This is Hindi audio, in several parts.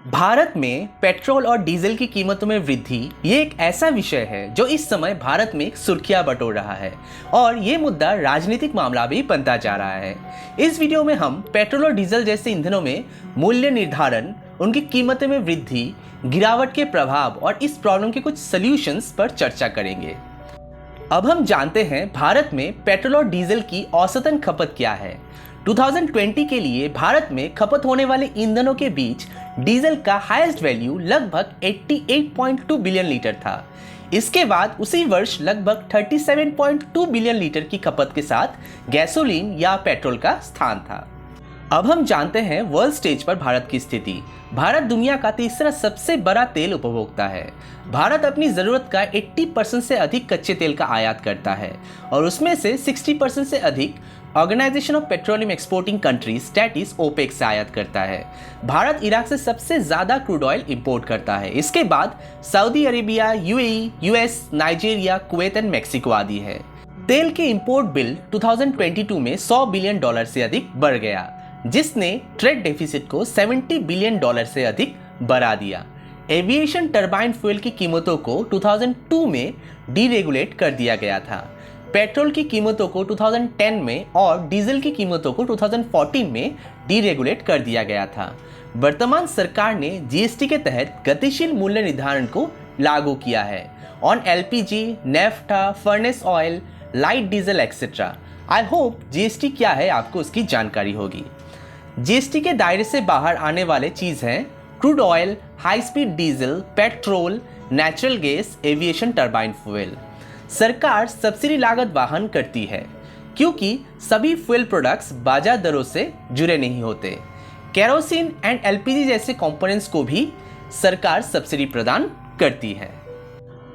भारत में पेट्रोल और डीजल की कीमतों में वृद्धि ये एक ऐसा विषय है जो इस समय भारत में सुर्खियां बटोर रहा है और ये मुद्दा राजनीतिक मामला भी बनता जा रहा है। इस वीडियो में हम पेट्रोल और डीजल जैसे ईंधनों में मूल्य निर्धारण, उनकी कीमतों में वृद्धि, गिरावट के प्रभाव और इस प्रॉब्लम के कुछ सॉल्यूशंस पर चर्चा करेंगे। अब हम जानते हैं भारत में पेट्रोल और डीजल की औसतन खपत क्या है। 2020 के लिए भारत में खपत होने वाले ईंधनों के बीच डीजल का हाईएस्ट वैल्यू लगभग 88.2 बिलियन लीटर था। इसके बाद उसी वर्ष लगभग 37.2 बिलियन लीटर की खपत के साथ गैसोलीन या पेट्रोल का स्थान था। अब हम जानते हैं वर्ल्ड स्टेज पर भारत की स्थिति। भारत दुनिया का तीसरा सबसे बड़ा तेल उपभोक्ता है। भारत अपनी ज़रूरत का 80% से अधिक कच्चे तेल का आयात करता है और उसमें से 60% से अधिक organisation of petroleum exporting countries that is OPEC से आयात करता है। भारत इराक से सबसे ज़्यादा क्रूड ऑयल इंपोर्ट करता है। इसके बाद Saudi Arabia, UAE, US, Nigeria, Kuwait and Mexico आदि है। तेल के इंपोर्ट बिल 2022 में $100 बिलियन से अधिक बढ़ गया, जिसने ट्रेड डेफिसिट को $70 बिलियन से अधिक बढ़ा दिया। एविएशन टरबाइन फ्यूल की कीमतों को 2002 में डीरेगुलेट कर दिया गया था। पेट्रोल की कीमतों को 2010 में और डीजल की कीमतों को 2014 में डीरेगुलेट कर दिया गया था। वर्तमान सरकार ने जीएसटी के तहत गतिशील मूल्य निर्धारण को लागू किया है on LPG, naphtha, furnace oil, light diesel etcetera. I hope GST क्या है आपको उसकी जानकारी होगी। जीएसटी के दायरे से बाहर आने वाले चीज हैं crude oil, high speed diesel, petrol, natural gas, aviation turbine fuel. सरकार सब्सिडी लागत वहन करती है क्योंकि सभी फ्यूल प्रोडक्ट्स बाजार दरों से जुड़े नहीं होते। केरोसिन एंड एलपीजी जैसे कंपोनेंट्स को भी सरकार सब्सिडी प्रदान करती है।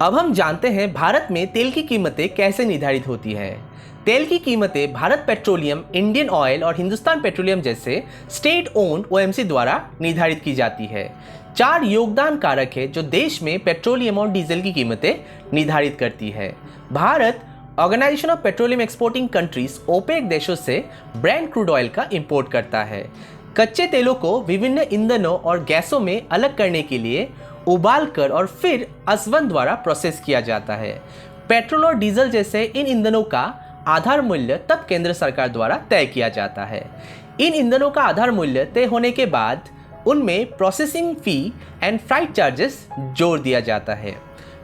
अब हम जानते हैं भारत में तेल की कीमतें कैसे निर्धारित होती है। तेल की कीमतें भारत पेट्रोलियम, इंडियन ऑयल और हिंदुस्तान पेट्रोलियम जैसे स्टेट ओन्ड ओएमसी द्वारा निर्धारित की जाती है। 4 योगदान कारक है जो देश में पेट्रोलियम और डीजल की कीमतें निर्धारित करती है। Bharat organisation of petroleum exporting countries OPEC देशों से ब्रेंट क्रूड ऑयल का इंपोर्ट करता है। कच्चे तेलों को विभिन्न ईंधनों और गैसों में अलग करने के लिए उबालकर और फिर असवन द्वारा प्रोसेस किया जाता है। पेट्रोल और डीजल जैसे इन ईंधनों का आधार मूल्य तब केंद्र सरकार द्वारा तय किया जाता है। इन ईंधनों का आधार मूल्य तय होने के बाद उनमें processing fee and freight charges जोड़ दिया जाता है।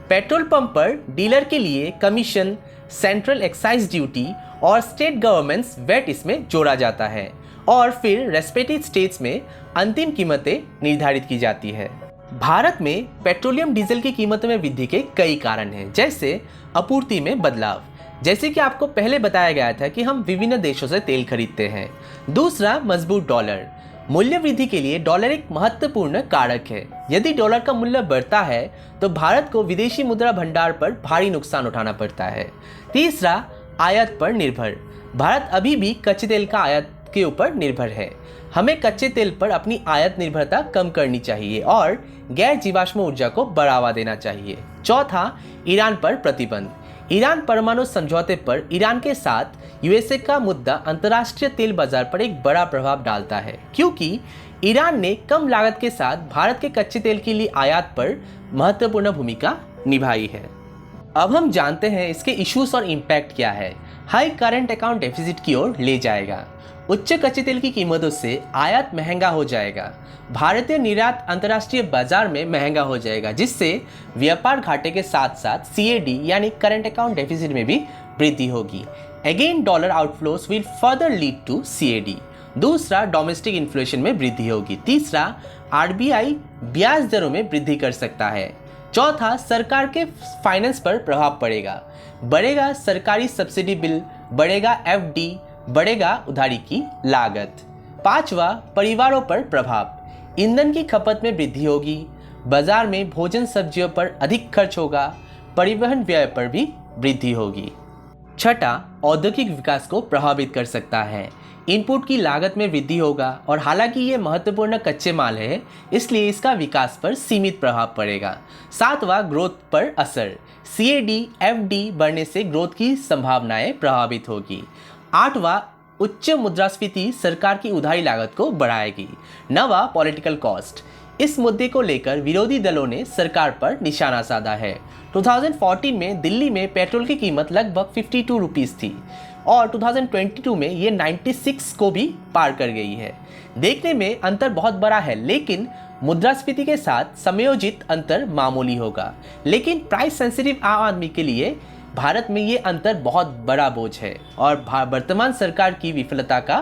पेट्रोल पंप पर डीलर के लिए कमीशन, सेंट्रल एक्साइज ड्यूटी और स्टेट गवर्नमेंट्स वेट इसमें जोड़ा जाता है और फिर रेस्पेक्टिव स्टेट्स में अंतिम कीमतें निर्धारित की जाती है। भारत में पेट्रोलियम डीजल की कीमतों में वृद्धि के कई कारण हैं, जैसे आपूर्ति में बदलाव। जैसे कि आपको पहले बताया गया था कि हम विभिन्न देशों से तेल खरीदते हैं। दूसरा, मजबूत डॉलर। मूल्य वृद्धि के लिए डॉलर एक महत्वपूर्ण कारक है। यदि डॉलर का मूल्य बढ़ता है तो भारत को विदेशी मुद्रा भंडार पर भारी नुकसान उठाना पड़ता है। तीसरा, आयात पर निर्भर। भारत अभी भी कच्चे तेल का आयात के ऊपर निर्भर है। हमें कच्चे तेल पर अपनी आयात निर्भरता कम करनी चाहिए और गैर जीवाश्म ऊर्जा को बढ़ावा देना चाहिए। चौथा, ईरान पर प्रतिबंध। ईरान परमाणु समझौते पर ईरान के साथ यूएसए का मुद्दा अंतर्राष्ट्रीय तेल बाजार पर एक बड़ा प्रभाव डालता है, क्योंकि ईरान ने कम लागत के साथ भारत के कच्चे तेल के लिए आयात पर महत्वपूर्ण भूमिका निभाई है। अब हम जानते हैं इसके इश्यूज और इम्पैक्ट क्या है। हाई करंट अकाउंट डेफिसिट की ओर ले जाएगा। उच्च कच्चे तेल की कीमतों से आयात महंगा हो जाएगा। भारतीय निर्यात अंतर्राष्ट्रीय बाजार में महंगा हो जाएगा, जिससे व्यापार घाटे के साथ साथ सीएडी यानी करंट अकाउंट डेफिसिट में भी वृद्धि होगी। Again dollar outflows will further lead to CAD. दूसरा, डोमेस्टिक इन्फ्लेशन में वृद्धि होगी। तीसरा, आरबीआई ब्याज दरों में वृद्धि कर सकता है। चौथा, सरकार के फाइनेंस पर प्रभाव पड़ेगा। बढ़ेगा सरकारी सब्सिडी बिल, बढ़ेगा एफडी, बढ़ेगा उधारी की लागत। पांचवा, परिवारों पर प्रभाव। ईंधन की खपत में वृद्धि होगी। बाजार में भोजन सब्जियों पर अधिक खर्च होगा। परिवहन व्यय पर भी वृद्धि होगी। छठा, औद्योगिक विकास को प्रभावित कर सकता है। इनपुट की लागत में वृद्धि होगा और हालांकि ये महत्वपूर्ण कच्चे माल है, इसलिए इसका विकास पर सीमित प्रभाव पड़ेगा। सातवां, ग्रोथ पर असर। सीएडी, एफडी बढ़ने से ग्रोथ की संभावनाएं प्रभावित होगी। आठवां, उच्च मुद्रास्फीति सरकार की उधारी लागत को बढ़ाएगी। नवा, पॉलिटिकल कॉस्ट। इस मुद्दे को लेकर विरोधी दलों ने सरकार पर निशाना साधा है। 2014 में दिल्ली में पेट्रोल की कीमत लगभग 52 रुपीस थी और 2022 में ये 96 को भी पार कर गई है। देखने में अंतर बहुत बड़ा है, लेकिन मुद्रास्फीति के साथ समयोजित अंतर मामूली होगा। लेकिन प्राइस सेंसिटिव आम आदमी के लिए भारत में ये अंतर बहुत बड़ा बोझ है और वर्तमान सरकार की विफलता का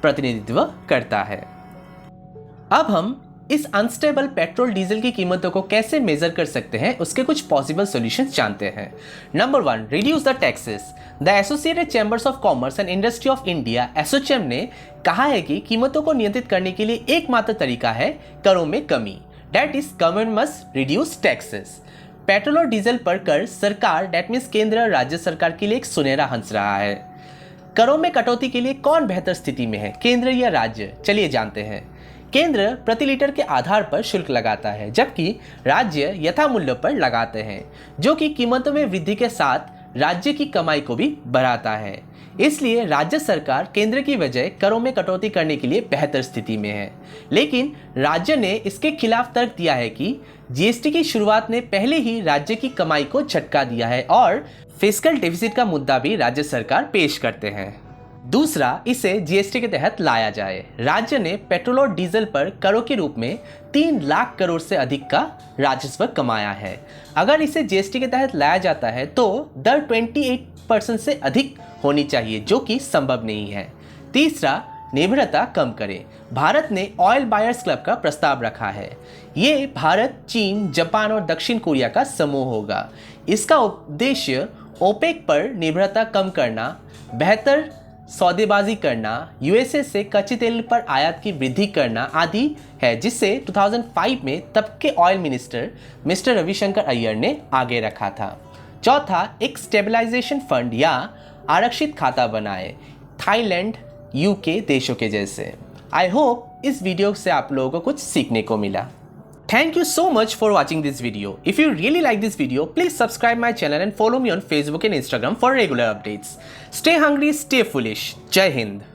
प्रतिनिधित्व करता है। अब हम इस अनस्टेबल पेट्रोल डीजल की कीमतों को कैसे मेजर कर सकते हैं, उसके कुछ पॉसिबल सॉल्यूशंस जानते हैं। Number 1, reduce the taxes. The associated chambers of commerce and industry of India ASSOCHAM ने कहा है कि कीमतों को नियंत्रित करने के लिए एकमात्र तरीका है करों में कमी। That is government must reduce taxes. Petrol और डीजल पर कर सरकार, दैट मीन्स केंद्र और राज्य सरकार के लिए एक सुनहरा हंस रहा है। करों में कटौती के लिए कौन बेहतर स्थिति में है, केंद्र या राज्य? चलिए जानते हैं। केंद्र प्रति लीटर के आधार पर शुल्क लगाता है, जबकि राज्य यथामूल्य पर लगाते हैं, जो कि कीमतों में वृद्धि के साथ राज्य की कमाई को भी बढ़ाता है। इसलिए राज्य सरकार केंद्र की बजाय करों में कटौती करने के लिए बेहतर स्थिति में है। लेकिन राज्य ने इसके खिलाफ तर्क दिया है कि जीएसटी की शुरुआत ने पहले ही राज्य की कमाई को झटका दिया है और फिस्कल डेफिसिट का मुद्दा भी राज्य सरकार पेश करते हैं। दूसरा, इसे जीएसटी के तहत लाया जाए। राज्य ने पेट्रोल और डीजल पर करों के रूप में 3 लाख करोड़ से अधिक का राजस्व कमाया है। अगर इसे जीएसटी के तहत लाया जाता है तो दर 28% से अधिक होनी चाहिए, जो कि संभव नहीं है। तीसरा, निर्भरता कम करें। भारत ने ऑयल बायर्स क्लब का प्रस्ताव रखा है। ये भारत, चीन, जापान और दक्षिण कोरिया का समूह होगा। इसका उद्देश्य ओपेक पर निर्भरता कम करना, बेहतर सौदेबाजी करना, यूएसए से कच्चे तेल पर आयात की वृद्धि करना आदि है, जिससे 2005 में तब के oil minister mister Ravishankar Iyer ने आगे रखा था। चौथा, एक स्टेबलाइजेशन फंड या आरक्षित खाता बनाए, थाईलैंड, यूके देशों के जैसे। आई होप इस वीडियो से आप लोगों को कुछ सीखने को मिला। Thank you so much for watching this video. If you really like this video, please subscribe my channel and follow me on Facebook and Instagram for regular updates. Stay hungry, stay foolish. Jai Hind.